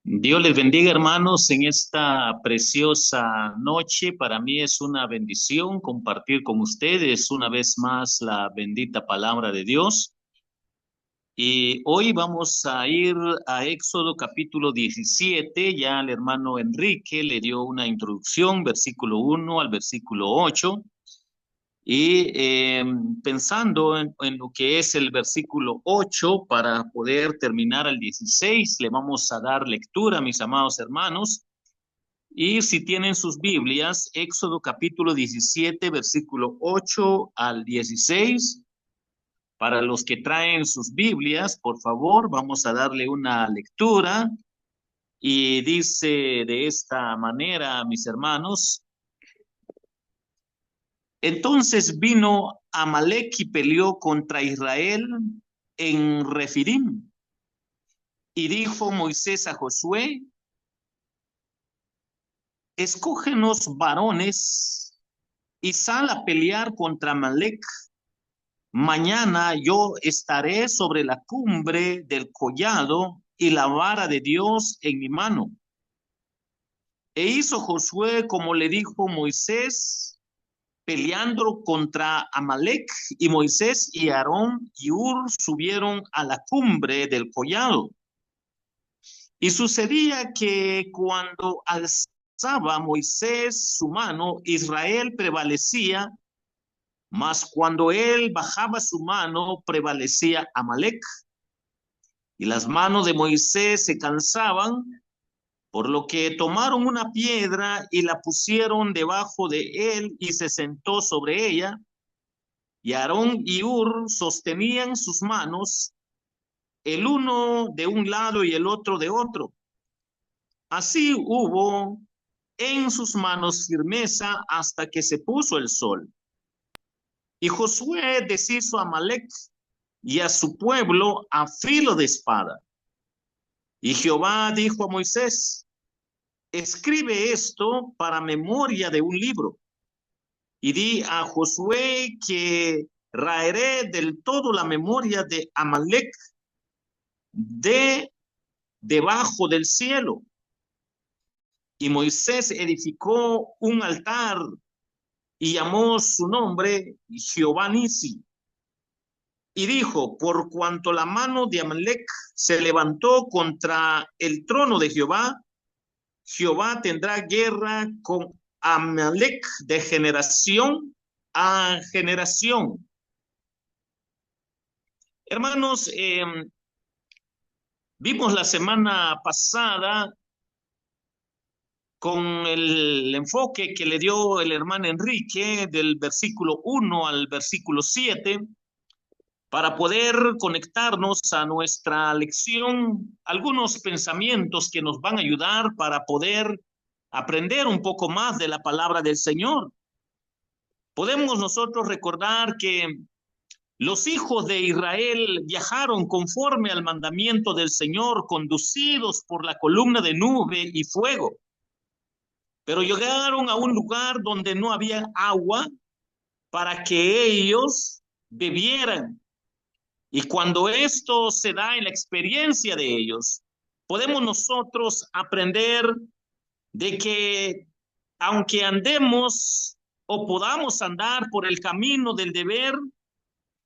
Dios les bendiga, hermanos, en esta preciosa noche. Para mí es una bendición compartir con ustedes una vez más la bendita palabra de Dios. Y hoy vamos a ir a Éxodo capítulo 17. Ya el hermano Enrique le dio una introducción, versículo 1 al versículo 8. Y pensando en lo que es el versículo 8 para poder terminar al 16, le vamos a dar lectura, mis amados hermanos. Y si tienen sus Biblias, Éxodo capítulo 17, versículo 8 al 16. Para los que traen sus Biblias, por favor, vamos a darle una lectura. Y dice de esta manera, mis hermanos: entonces vino Amalek y peleó contra Israel en Refidim. Y dijo Moisés a Josué: escógenos varones y sal a pelear contra Amalek. Mañana yo estaré sobre la cumbre del collado y la vara de Dios en mi mano. E hizo Josué como le dijo Moisés, peleando contra Amalek, y Moisés y Aarón y Hur subieron a la cumbre del collado. Y sucedía que cuando alzaba Moisés su mano, Israel prevalecía, mas cuando él bajaba su mano, prevalecía Amalek. Y las manos de Moisés se cansaban, por lo que tomaron una piedra y la pusieron debajo de él y se sentó sobre ella. Y Aarón y Hur sostenían sus manos, el uno de un lado y el otro de otro. Así hubo en sus manos firmeza hasta que se puso el sol. Y Josué deshizo a Amalek y a su pueblo a filo de espada. Y Jehová dijo a Moisés: escribe esto para memoria de un libro. Y di a Josué que raeré del todo la memoria de Amalek de debajo del cielo. Y Moisés edificó un altar y llamó su nombre Jehová Nisi. Y dijo: por cuanto la mano de Amalek se levantó contra el trono de Jehová, Jehová tendrá guerra con Amalek de generación a generación. Hermanos, vimos la semana pasada con el enfoque que le dio el hermano Enrique del versículo 1 al versículo 7, para poder conectarnos a nuestra lección, algunos pensamientos que nos van a ayudar para poder aprender un poco más de la palabra del Señor. Podemos nosotros recordar que los hijos de Israel viajaron conforme al mandamiento del Señor, conducidos por la columna de nube y fuego, pero llegaron a un lugar donde no había agua para que ellos bebieran. Y cuando esto se da en la experiencia de ellos, podemos nosotros aprender de que aunque andemos o podamos andar por el camino del deber,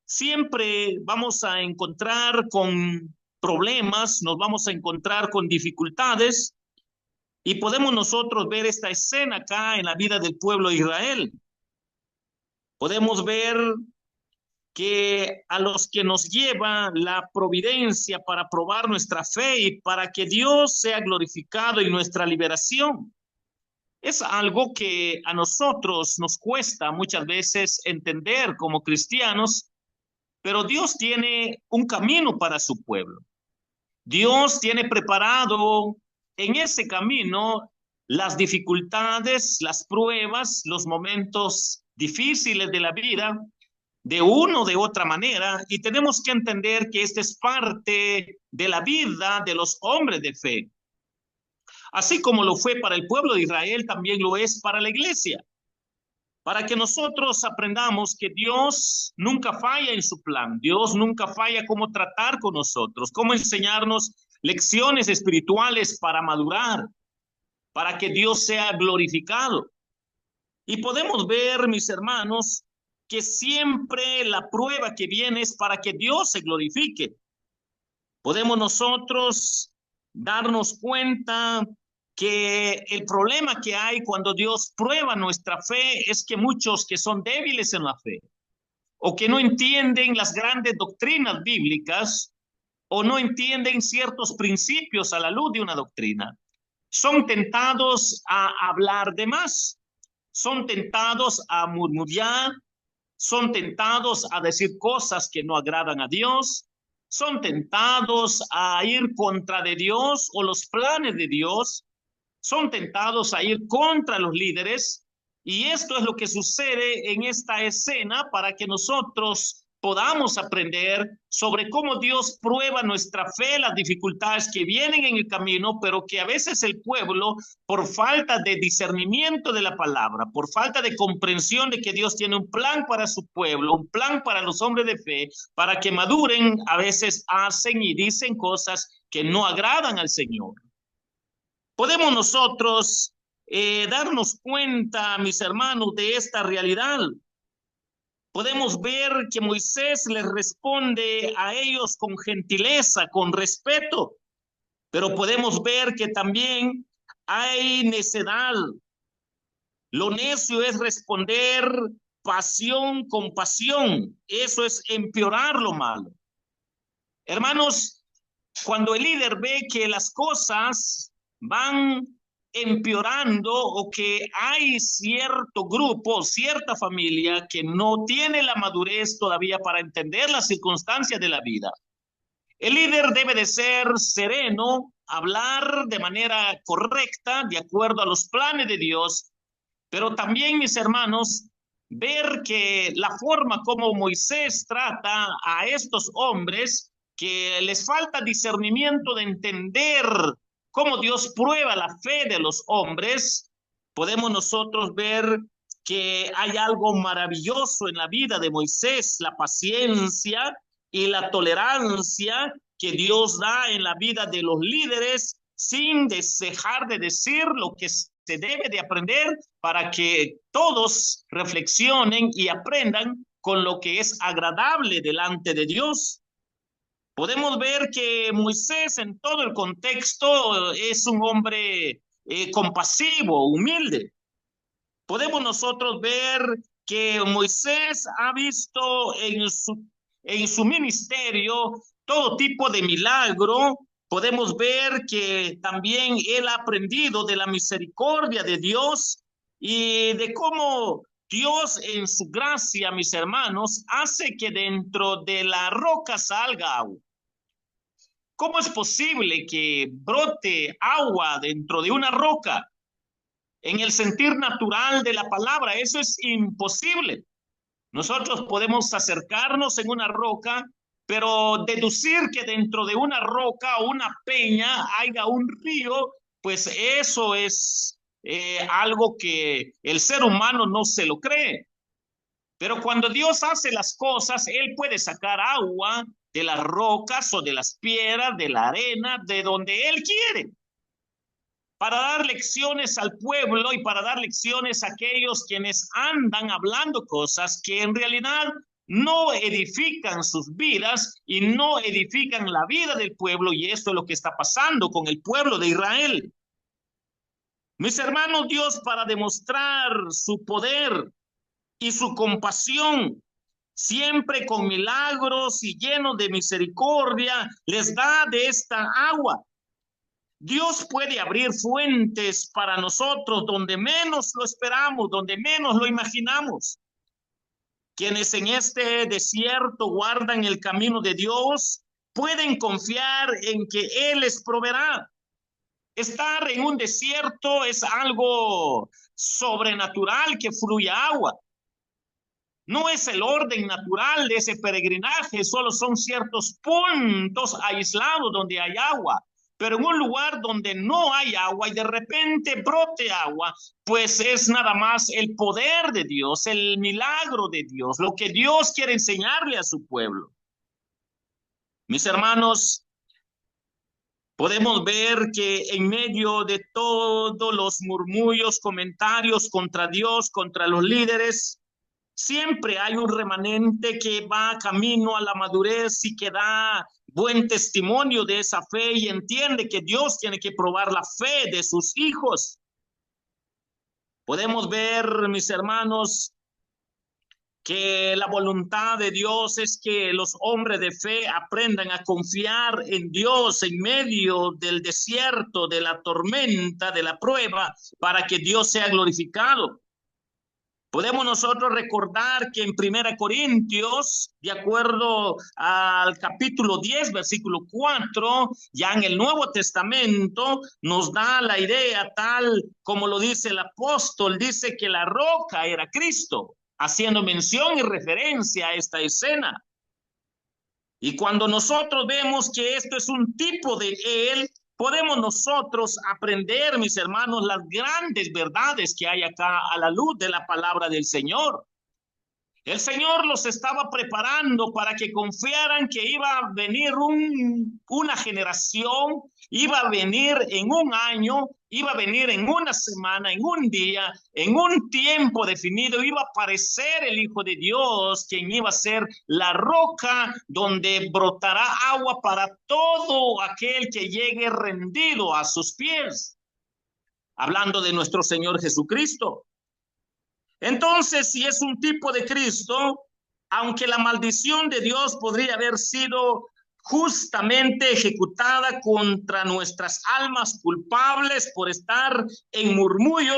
siempre vamos a encontrar con problemas, nos vamos a encontrar con dificultades, y podemos nosotros ver esta escena acá en la vida del pueblo de Israel. Podemos ver que a los que nos lleva la providencia para probar nuestra fe y para que Dios sea glorificado en nuestra liberación. Es algo que a nosotros nos cuesta muchas veces entender como cristianos, pero Dios tiene un camino para su pueblo. Dios tiene preparado en ese camino las dificultades, las pruebas, los momentos difíciles de la vida, de una o de otra manera, y tenemos que entender que esta es parte de la vida de los hombres de fe. Así como lo fue para el pueblo de Israel, también lo es para la iglesia. Para que nosotros aprendamos que Dios nunca falla en su plan, Dios nunca falla cómo tratar con nosotros, cómo enseñarnos lecciones espirituales para madurar, para que Dios sea glorificado. Y podemos ver, mis hermanos, que siempre la prueba que viene es para que Dios se glorifique. Podemos nosotros darnos cuenta que el problema que hay cuando Dios prueba nuestra fe es que muchos que son débiles en la fe o que no entienden las grandes doctrinas bíblicas o no entienden ciertos principios a la luz de una doctrina, son tentados a hablar de más, son tentados a murmurar, son tentados a decir cosas que no agradan a Dios, son tentados a ir contra de Dios o los planes de Dios, son tentados a ir contra los líderes, y esto es lo que sucede en esta escena para que nosotros podamos aprender sobre cómo Dios prueba nuestra fe, las dificultades que vienen en el camino, pero que a veces el pueblo, por falta de discernimiento de la palabra, por falta de comprensión de que Dios tiene un plan para su pueblo, un plan para los hombres de fe, para que maduren, a veces hacen y dicen cosas que no agradan al Señor. Podemos nosotros darnos cuenta, mis hermanos, de esta realidad. Podemos ver que Moisés les responde a ellos con gentileza, con respeto, pero podemos ver que también hay necedad. Lo necio es responder pasión con pasión. Eso es empeorar lo malo. Hermanos, cuando el líder ve que las cosas van empeorando o que hay cierto grupo, cierta familia que no tiene la madurez todavía para entender las circunstancias de la vida, el líder debe de ser sereno, hablar de manera correcta, de acuerdo a los planes de Dios, pero también, mis hermanos, ver que la forma como Moisés trata a estos hombres, que les falta discernimiento de entender cómo Dios prueba la fe de los hombres, podemos nosotros ver que hay algo maravilloso en la vida de Moisés, la paciencia y la tolerancia que Dios da en la vida de los líderes sin dejar de decir lo que se debe de aprender para que todos reflexionen y aprendan con lo que es agradable delante de Dios. Podemos ver que Moisés en todo el contexto es un hombre compasivo, humilde. Podemos nosotros ver que Moisés ha visto en su ministerio todo tipo de milagro. Podemos ver que también él ha aprendido de la misericordia de Dios y de cómo Dios en su gracia, mis hermanos, hace que dentro de la roca salga agua. ¿Cómo es posible que brote agua dentro de una roca? En el sentir natural de la palabra, eso es imposible. Nosotros podemos acercarnos en una roca, pero deducir que dentro de una roca o una peña haya un río, pues eso es algo que el ser humano no se lo cree. Pero cuando Dios hace las cosas, Él puede sacar agua de las rocas o de las piedras, de la arena, de donde Él quiere, para dar lecciones al pueblo y para dar lecciones a aquellos quienes andan hablando cosas que en realidad no edifican sus vidas y no edifican la vida del pueblo, y esto es lo que está pasando con el pueblo de Israel. Mis hermanos, Dios, para demostrar su poder y su compasión, siempre con milagros y lleno de misericordia, les da de esta agua. Dios puede abrir fuentes para nosotros donde menos lo esperamos, donde menos lo imaginamos. Quienes en este desierto guardan el camino de Dios pueden confiar en que Él les proveerá. Estar en un desierto es algo sobrenatural que fluye agua. No es el orden natural de ese peregrinaje, solo son ciertos puntos aislados donde hay agua. Pero en un lugar donde no hay agua y de repente brote agua, pues es nada más el poder de Dios, el milagro de Dios, lo que Dios quiere enseñarle a su pueblo. Mis hermanos, Podemos ver que en medio de todos los murmullos, comentarios contra Dios, contra los líderes, siempre hay un remanente que va camino a la madurez y que da buen testimonio de esa fe y entiende que Dios tiene que probar la fe de sus hijos. Podemos ver, mis hermanos, que la voluntad de Dios es que los hombres de fe aprendan a confiar en Dios en medio del desierto, de la tormenta, de la prueba, para que Dios sea glorificado. Podemos nosotros recordar que en 1 Corintios, de acuerdo al capítulo 10, versículo 4, ya en el Nuevo Testamento, nos da la idea tal como lo dice el apóstol, dice que la roca era Cristo, haciendo mención y referencia a esta escena. Y cuando nosotros vemos que esto es un tipo de Él, podemos nosotros aprender, mis hermanos, las grandes verdades que hay acá a la luz de la palabra del Señor. El Señor los estaba preparando para que confiaran que iba a venir una generación, iba a venir en un año, iba a venir en una semana, en un día, en un tiempo definido, iba a aparecer el Hijo de Dios, quien iba a ser la roca donde brotará agua para todo aquel que llegue rendido a sus pies. Hablando de nuestro Señor Jesucristo. Entonces, si es un tipo de Cristo, aunque la maldición de Dios podría haber sido justamente ejecutada contra nuestras almas culpables por estar en murmullo,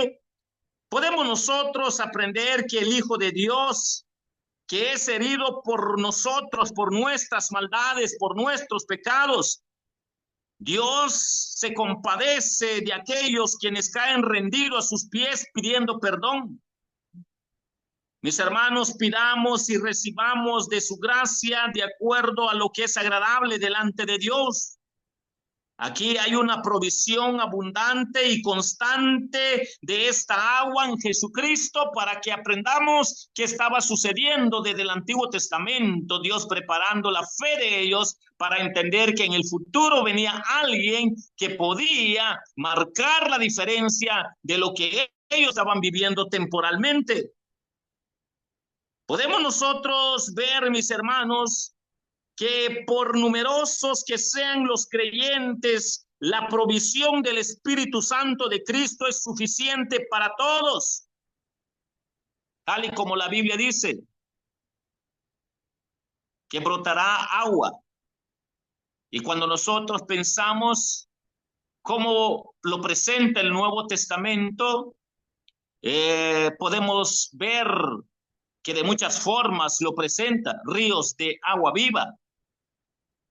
podemos nosotros aprender que el Hijo de Dios, que es herido por nosotros, por nuestras maldades, por nuestros pecados, Dios se compadece de aquellos quienes caen rendidos a sus pies pidiendo perdón. Mis hermanos, pidamos y recibamos de su gracia de acuerdo a lo que es agradable delante de Dios. Aquí hay una provisión abundante y constante de esta agua en Jesucristo para que aprendamos qué estaba sucediendo desde el Antiguo Testamento, Dios preparando la fe de ellos para entender que en el futuro venía alguien que podía marcar la diferencia de lo que ellos estaban viviendo temporalmente. Podemos nosotros ver, mis hermanos, que por numerosos que sean los creyentes, la provisión del Espíritu Santo de Cristo es suficiente para todos. Tal y como la Biblia dice, que brotará agua. Y cuando nosotros pensamos cómo lo presenta el Nuevo Testamento, podemos ver que de muchas formas lo presenta, ríos de agua viva,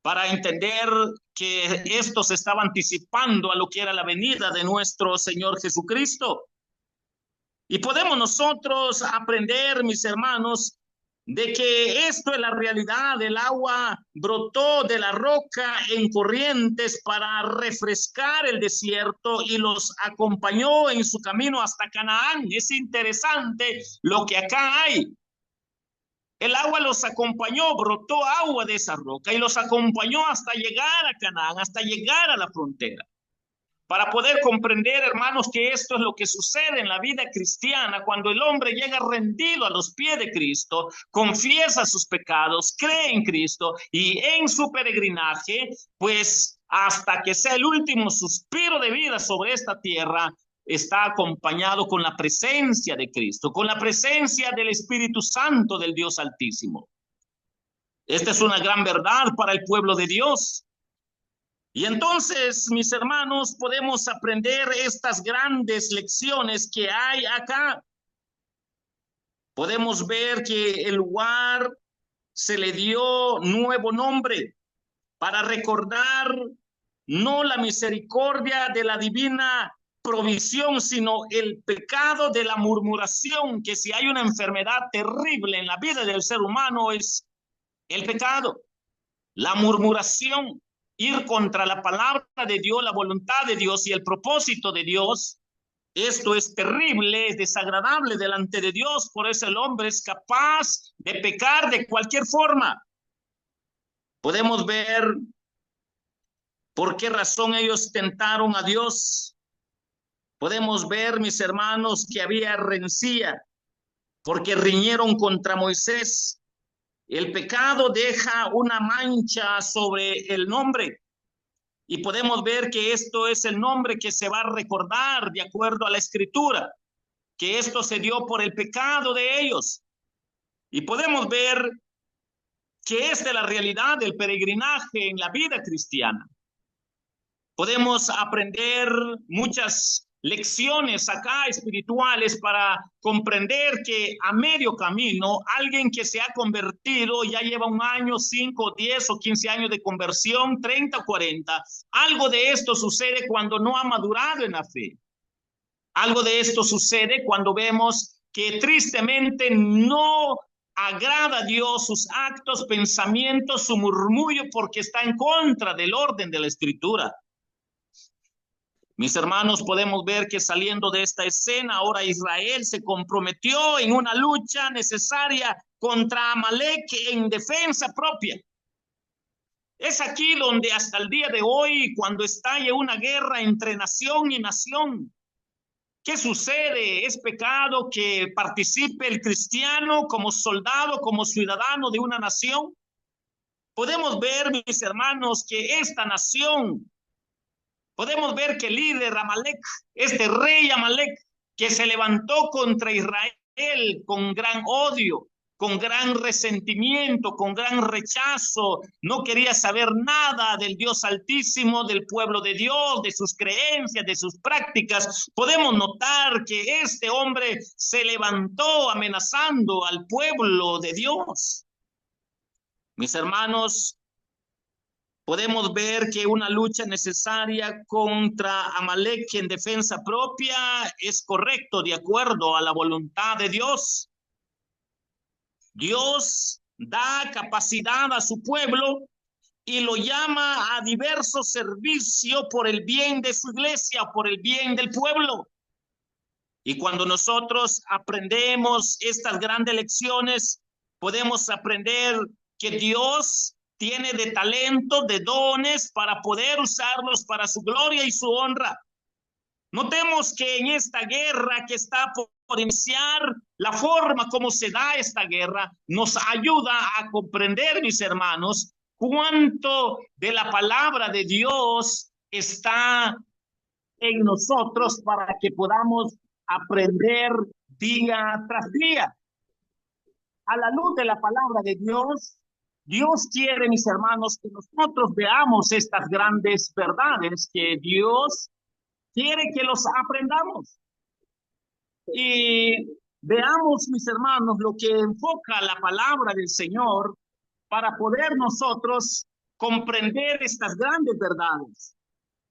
para entender que esto se estaba anticipando a lo que era la venida de nuestro Señor Jesucristo. Y podemos nosotros aprender, mis hermanos, de que esto es la realidad. El agua brotó de la roca en corrientes para refrescar el desierto y los acompañó en su camino hasta Canaán. Es interesante lo que acá hay. El agua los acompañó, brotó agua de esa roca y los acompañó hasta llegar a Canaán, hasta llegar a la frontera. Para poder comprender, hermanos, que esto es lo que sucede en la vida cristiana cuando el hombre llega rendido a los pies de Cristo, confiesa sus pecados, cree en Cristo y en su peregrinaje, pues hasta que sea el último suspiro de vida sobre esta tierra, está acompañado con la presencia de Cristo, con la presencia del Espíritu Santo del Dios Altísimo. Esta es una gran verdad para el pueblo de Dios. Y entonces, mis hermanos, podemos aprender estas grandes lecciones que hay acá. Podemos ver que el lugar se le dio nuevo nombre para recordar no la misericordia de la divina provisión, sino el pecado de la murmuración, que si hay una enfermedad terrible en la vida del ser humano es el pecado, la murmuración, ir contra la palabra de Dios, la voluntad de Dios y el propósito de Dios. Esto es terrible, es desagradable delante de Dios, por eso el hombre es capaz de pecar de cualquier forma. Podemos ver ¿Por qué razón ellos tentaron a Dios? Podemos ver, mis hermanos, que había rencilla, porque riñeron contra Moisés. El pecado deja una mancha sobre el nombre. Y podemos ver que esto es el nombre que se va a recordar de acuerdo a la Escritura, que esto se dio por el pecado de ellos. Y podemos ver que esta es la realidad del peregrinaje en la vida cristiana. Podemos aprender muchas lecciones acá espirituales para comprender que a medio camino alguien que se ha convertido ya lleva un año, 5, 10 o 15 años de conversión, 30 o 40. Algo de esto sucede cuando no ha madurado en la fe. Algo de esto sucede cuando vemos que tristemente no agrada a Dios sus actos, pensamientos, su murmullo, porque está en contra del orden de la Escritura. Mis hermanos, podemos ver que saliendo de esta escena, ahora Israel se comprometió en una lucha necesaria contra Amalek en defensa propia. Es aquí donde hasta el día de hoy, cuando estalle una guerra entre nación y nación, ¿qué sucede? ¿Es pecado que participe el cristiano como soldado, como ciudadano de una nación? Podemos ver, mis hermanos, que esta nación, podemos ver que el líder Amalek, este rey Amalek, que se levantó contra Israel con gran odio, con gran resentimiento, con gran rechazo, no quería saber nada del Dios Altísimo, del pueblo de Dios, de sus creencias, de sus prácticas. Podemos notar que este hombre se levantó amenazando al pueblo de Dios. Mis hermanos, podemos ver que una lucha necesaria contra Amalek en defensa propia es correcto de acuerdo a la voluntad de Dios. Dios da capacidad a su pueblo y lo llama a diversos servicios por el bien de su iglesia, por el bien del pueblo. Y cuando nosotros aprendemos estas grandes lecciones, podemos aprender que Dios tiene de talento, de dones para poder usarlos para su gloria y su honra. Notemos que en esta guerra que está por iniciar, la forma como se da esta guerra nos ayuda a comprender, mis hermanos, cuánto de la palabra de Dios está en nosotros para que podamos aprender día tras día. A la luz de la palabra de Dios, Dios quiere, mis hermanos, que nosotros veamos estas grandes verdades que Dios quiere que los aprendamos. Y veamos, mis hermanos, lo que enfoca la palabra del Señor para poder nosotros comprender estas grandes verdades.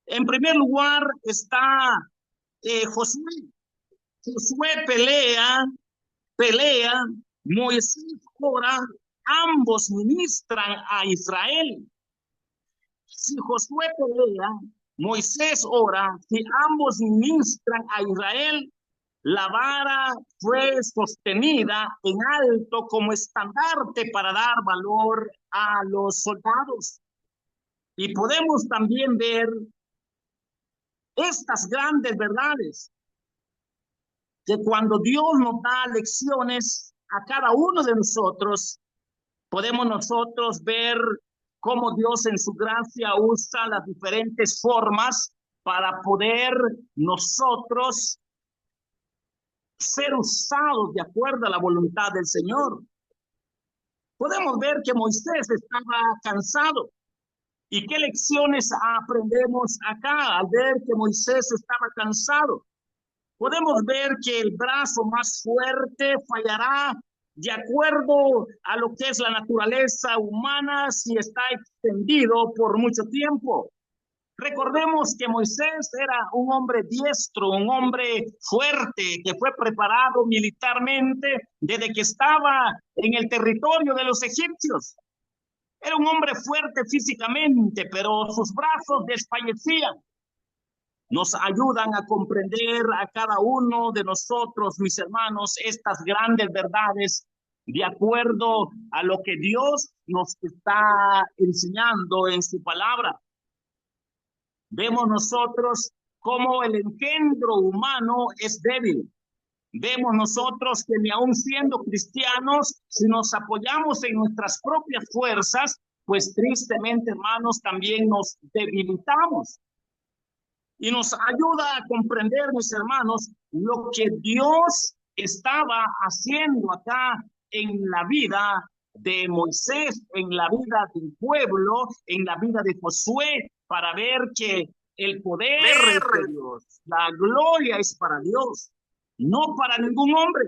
En primer lugar está Josué. Josué pelea, Moisés ora, ambos ministran a Israel. Si Josué pelea, Moisés ora, si ambos ministran a Israel, la vara fue sostenida en alto como estandarte para dar valor a los soldados. Y podemos también ver estas grandes verdades, que cuando Dios nos da lecciones a cada uno de nosotros, podemos nosotros ver cómo Dios en su gracia usa las diferentes formas para poder nosotros ser usados de acuerdo a la voluntad del Señor. Podemos ver que Moisés estaba cansado. ¿Y qué lecciones aprendemos acá al ver que Moisés estaba cansado? Podemos ver que el brazo más fuerte fallará de acuerdo a lo que es la naturaleza humana si está extendido por mucho tiempo. Recordemos que Moisés era un hombre diestro, un hombre fuerte, que fue preparado militarmente desde que estaba en el territorio de los egipcios. Era un hombre fuerte físicamente, pero sus brazos desfallecían. Nos ayudan a comprender a cada uno de nosotros, mis hermanos, estas grandes verdades de acuerdo a lo que Dios nos está enseñando en su palabra. Vemos nosotros cómo el engendro humano es débil. Vemos nosotros que ni aun siendo cristianos, si nos apoyamos en nuestras propias fuerzas, pues tristemente, hermanos, también nos debilitamos. Y nos ayuda a comprender, mis hermanos, lo que Dios estaba haciendo acá en la vida de Moisés, en la vida del pueblo, en la vida de Josué, para ver que el poder es de Dios, la gloria es para Dios, no para ningún hombre.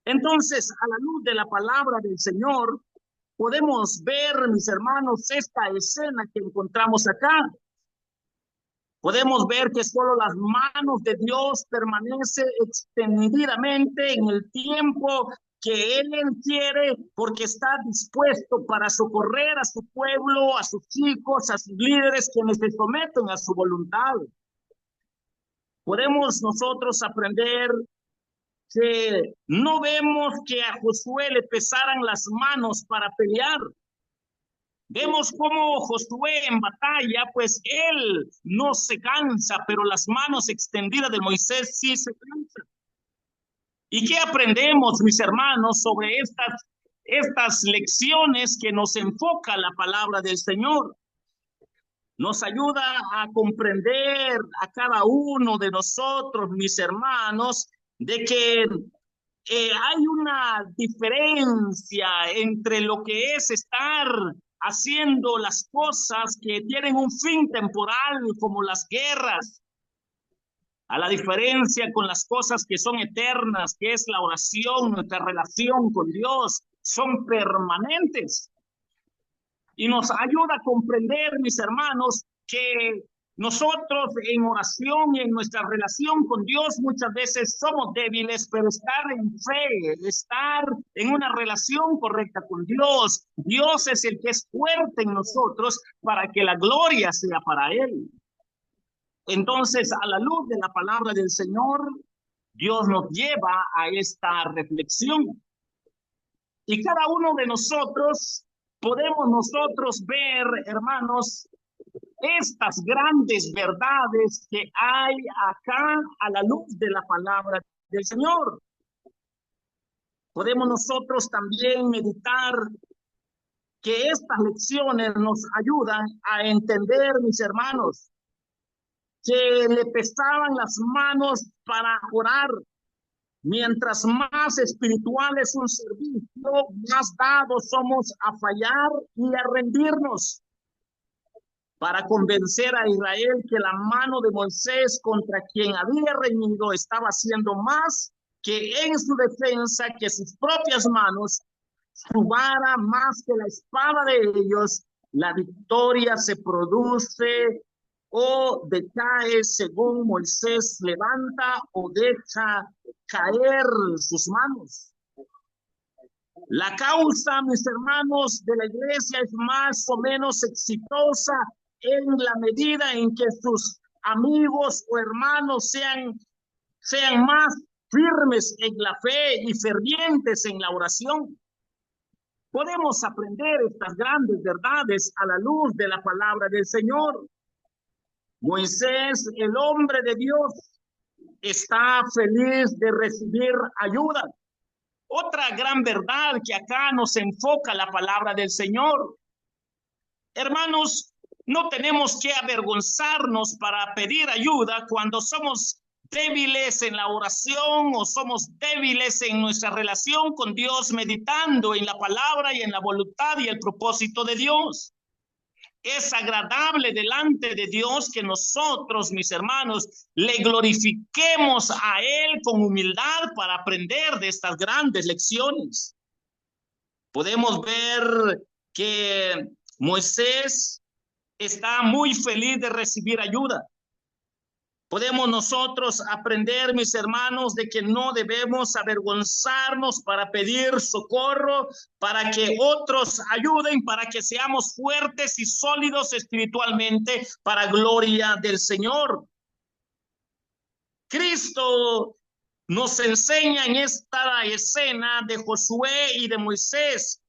Entonces, a la luz de la palabra del Señor, podemos ver, mis hermanos, esta escena que encontramos acá. Podemos ver que solo las manos de Dios permanece extendidamente en el tiempo que Él quiere, porque está dispuesto para socorrer a su pueblo, a sus hijos, a sus líderes, quienes se someten a su voluntad. Podemos nosotros aprender que no vemos que a Josué le pesaran las manos para pelear. Vemos cómo Josué en batalla, pues él no se cansa, pero las manos extendidas de Moisés sí se cansan. ¿Y qué aprendemos, mis hermanos, sobre estas lecciones que nos enfoca la palabra del Señor? Nos ayuda a comprender a cada uno de nosotros, mis hermanos, de que hay una diferencia entre lo que es estar haciendo las cosas que tienen un fin temporal, como las guerras, a la diferencia con las cosas que son eternas, que es la oración, nuestra relación con Dios, son permanentes. Y nos ayuda a comprender, mis hermanos, que nosotros en oración y en nuestra relación con Dios muchas veces somos débiles, pero estar en fe, estar en una relación correcta con Dios, Dios es el que es fuerte en nosotros para que la gloria sea para Él. Entonces, a la luz de la palabra del Señor, Dios nos lleva a esta reflexión. Y cada uno de nosotros podemos nosotros ver, hermanos, estas grandes verdades que hay acá a la luz de la palabra del Señor. Podemos nosotros también meditar que estas lecciones nos ayudan a entender, mis hermanos, que le pesaban las manos para orar. Mientras más espiritual es un servicio, más dados somos a fallar y a rendirnos. Para convencer a Israel que la mano de Moisés contra quien había reñido estaba haciendo más que en su defensa, que sus propias manos, su vara más que la espada de ellos, la victoria se produce o decae según Moisés levanta o deja caer sus manos. La causa, mis hermanos, de la iglesia es más o menos exitosa en la medida en que sus amigos o hermanos sean más firmes en la fe y fervientes en la oración. Podemos aprender estas grandes verdades a la luz de la palabra del Señor. Moisés, el hombre de Dios, está feliz de recibir ayuda. Otra gran verdad que acá nos enfoca la palabra del Señor. Hermanos, no tenemos que avergonzarnos para pedir ayuda cuando somos débiles en la oración o somos débiles en nuestra relación con Dios, meditando en la palabra y en la voluntad y el propósito de Dios. Es agradable delante de Dios que nosotros, mis hermanos, le glorifiquemos a Él con humildad para aprender de estas grandes lecciones. Podemos ver que Moisés está muy feliz de recibir ayuda. Podemos nosotros aprender, mis hermanos, de que no debemos avergonzarnos para pedir socorro, para que otros ayuden, para que seamos fuertes y sólidos espiritualmente para gloria del Señor. Cristo nos enseña en esta escena de Josué y de Moisés.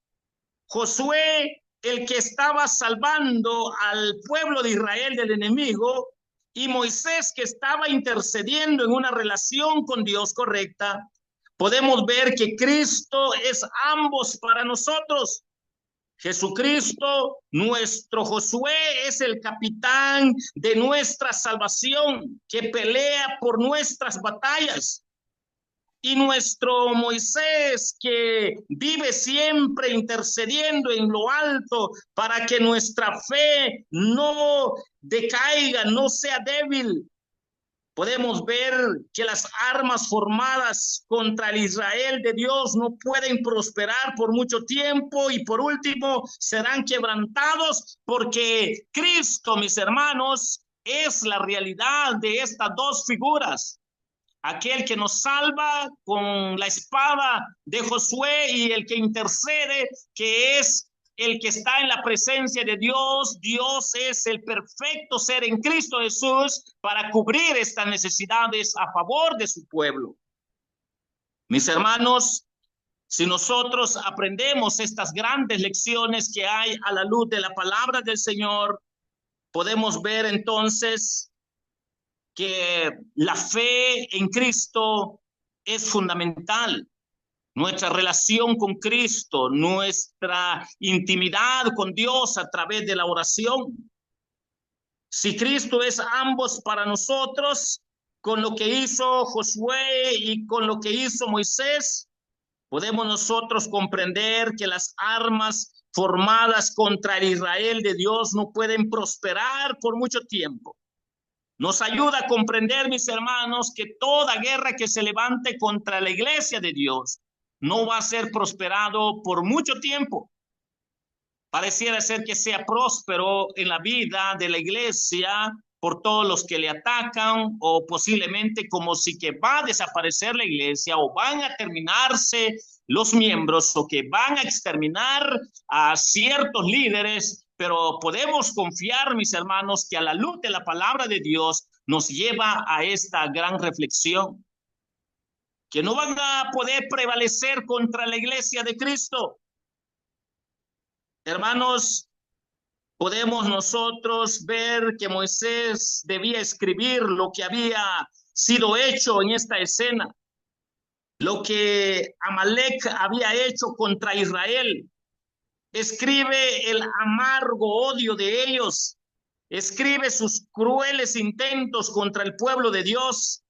Josué el que estaba salvando al pueblo de Israel del enemigo, y Moisés, que estaba intercediendo en una relación con Dios correcta, podemos ver que Cristo es ambos para nosotros. Jesucristo, nuestro Josué, es el capitán de nuestra salvación, que pelea por nuestras batallas. Y nuestro Moisés, que vive siempre intercediendo en lo alto para que nuestra fe no decaiga, no sea débil. Podemos ver que las armas formadas contra el Israel de Dios no pueden prosperar por mucho tiempo, y por último serán quebrantados, porque Cristo, mis hermanos, es la realidad de estas dos figuras. Aquel que nos salva con la espada de Josué, y el que intercede, que es el que está en la presencia de Dios. Dios es el perfecto ser en Cristo Jesús para cubrir estas necesidades a favor de su pueblo. Mis hermanos, si nosotros aprendemos estas grandes lecciones que hay a la luz de la palabra del Señor, podemos ver entonces que la fe en Cristo es fundamental. Nuestra relación con Cristo, nuestra intimidad con Dios a través de la oración. Si Cristo es ambos para nosotros, con lo que hizo Josué y con lo que hizo Moisés, podemos nosotros comprender que las armas formadas contra el Israel de Dios no pueden prosperar por mucho tiempo. Nos ayuda a comprender, mis hermanos, que toda guerra que se levante contra la iglesia de Dios no va a ser prosperado por mucho tiempo. Pareciera ser que sea próspero en la vida de la iglesia por todos los que le atacan, o posiblemente como si que va a desaparecer la iglesia, o van a terminarse los miembros, o que van a exterminar a ciertos líderes. Pero podemos confiar, mis hermanos, que a la luz de la palabra de Dios nos lleva a esta gran reflexión, que no van a poder prevalecer contra la iglesia de Cristo. Hermanos, podemos nosotros ver que Moisés debía escribir lo que había sido hecho en esta escena, lo que Amalek había hecho contra Israel. Escribe el amargo odio de ellos, escribe sus crueles intentos contra el pueblo de Dios.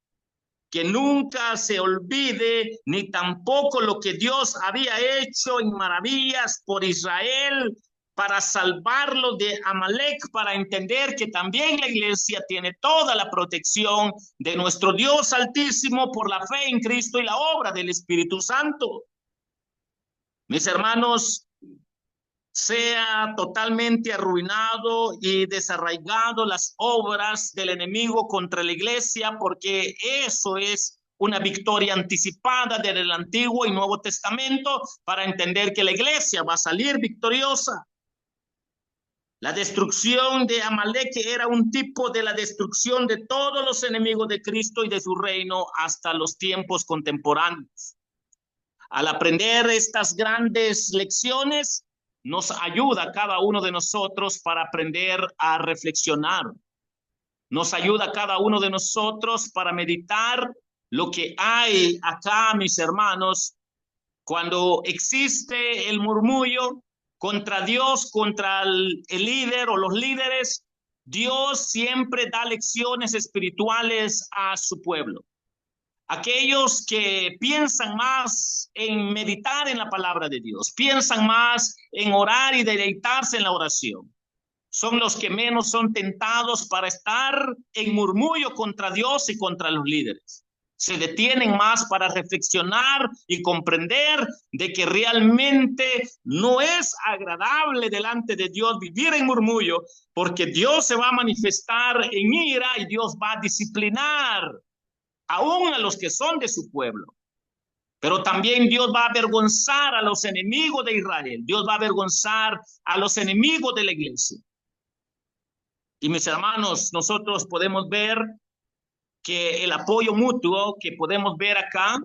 Que nunca se olvide ni tampoco lo que Dios había hecho en maravillas por Israel para salvarlo de Amalek, para entender que también la iglesia tiene toda la protección de nuestro Dios Altísimo por la fe en Cristo y la obra del Espíritu Santo. Mis hermanos, sea totalmente arruinado y desarraigado las obras del enemigo contra la iglesia, porque eso es una victoria anticipada del Antiguo y Nuevo Testamento, para entender que la iglesia va a salir victoriosa. La destrucción de Amalek era un tipo de la destrucción de todos los enemigos de Cristo y de su reino hasta los tiempos contemporáneos. Al aprender estas grandes lecciones, nos ayuda a cada uno de nosotros para aprender a reflexionar. Nos ayuda a cada uno de nosotros para meditar lo que hay acá, mis hermanos, cuando existe el murmullo contra Dios, contra el líder o los líderes. Dios siempre da lecciones espirituales a su pueblo. Aquellos que piensan más en meditar en la palabra de Dios, piensan más en orar y deleitarse en la oración, son los que menos son tentados para estar en murmullo contra Dios y contra los líderes. Se detienen más para reflexionar y comprender de que realmente no es agradable delante de Dios vivir en murmullo, porque Dios se va a manifestar en ira y Dios va a disciplinar aún a los que son de su pueblo. Pero también Dios va a avergonzar a los enemigos de Israel. Dios va a avergonzar a los enemigos de la iglesia. Y mis hermanos, nosotros podemos ver que el apoyo mutuo que podemos ver acá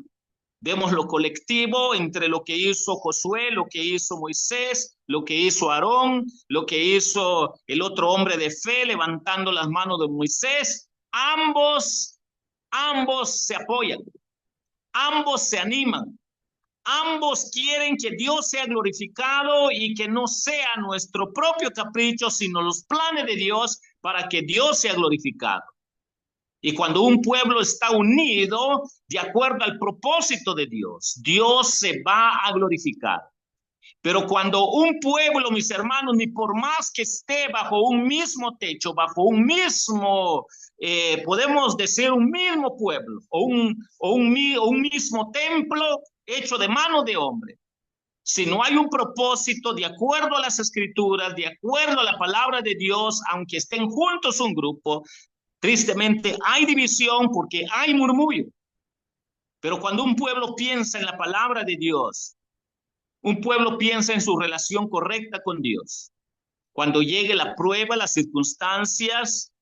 Vemos lo colectivo entre lo que hizo Josué, lo que hizo Moisés, lo que hizo Aarón, lo que hizo el otro hombre de fe levantando las manos de Moisés. Ambos se apoyan, ambos se animan, ambos quieren que Dios sea glorificado y que no sea nuestro propio capricho, sino los planes de Dios para que Dios sea glorificado. Y cuando un pueblo está unido de acuerdo al propósito de Dios, Dios se va a glorificar. Pero cuando un pueblo, mis hermanos, ni por más que esté bajo un mismo techo, bajo un mismo, podemos decir un mismo pueblo o un mismo templo hecho de mano de hombre, si no hay un propósito de acuerdo a las escrituras, de acuerdo a la palabra de Dios, aunque estén juntos un grupo, tristemente hay división porque hay murmullo. Pero cuando un pueblo piensa en la palabra de Dios, un pueblo piensa en su relación correcta con Dios. Cuando llegue la prueba, las circunstancias,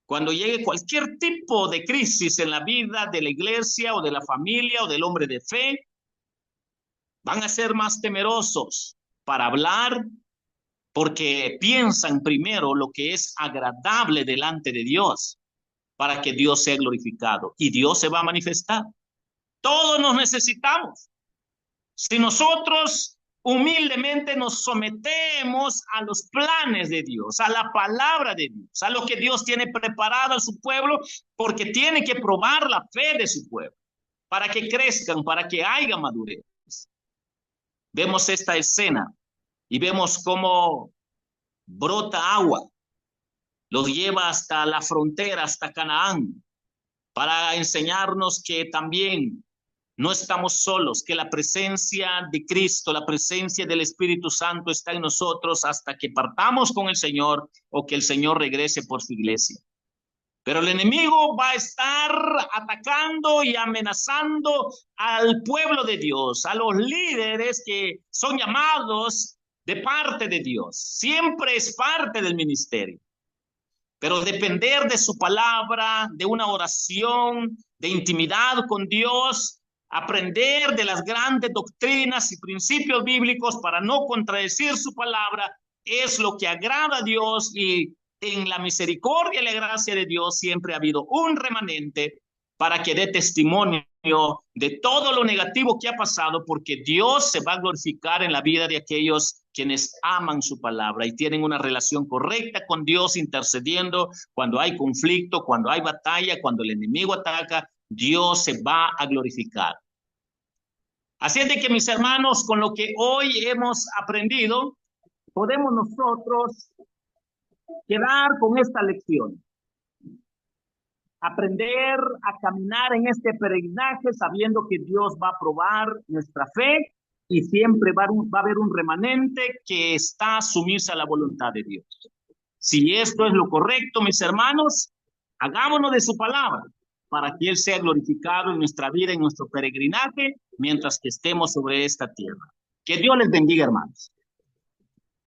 cuando llegue cualquier tipo de crisis en la vida de la iglesia o de la familia o del hombre de fe, van a ser más temerosos para hablar porque piensan primero lo que es agradable delante de Dios para que Dios sea glorificado y Dios se va a manifestar. Todos nos necesitamos. Si nosotros humildemente nos sometemos a los planes de Dios, a la palabra de Dios, a lo que Dios tiene preparado a su pueblo, porque tiene que probar la fe de su pueblo, para que crezcan, para que haya madurez. Vemos esta escena y vemos cómo brota agua, los lleva hasta la frontera, hasta Canaán, para enseñarnos que también no estamos solos, que la presencia de Cristo, la presencia del Espíritu Santo está en nosotros hasta que partamos con el Señor o que el Señor regrese por su iglesia. Pero el enemigo va a estar atacando y amenazando al pueblo de Dios, a los líderes que son llamados de parte de Dios. Siempre es parte del ministerio. Pero depender de su palabra, de una oración, de intimidad con Dios, aprender de las grandes doctrinas y principios bíblicos para no contradecir su palabra, es lo que agrada a Dios, y en la misericordia y la gracia de Dios siempre ha habido un remanente para que dé testimonio de todo lo negativo que ha pasado, porque Dios se va a glorificar en la vida de aquellos quienes aman su palabra y tienen una relación correcta con Dios, intercediendo cuando hay conflicto, cuando hay batalla, cuando el enemigo ataca. Dios se va a glorificar. Así es de que, mis hermanos, con lo que hoy hemos aprendido, podemos nosotros quedar con esta lección. Aprender a caminar en este peregrinaje sabiendo que Dios va a probar nuestra fe y siempre va a haber un remanente que está sumisa a la voluntad de Dios. Si esto es lo correcto, mis hermanos, hagámonos de su palabra para que Él sea glorificado en nuestra vida, en nuestro peregrinaje, mientras que estemos sobre esta tierra. Que Dios les bendiga, hermanos.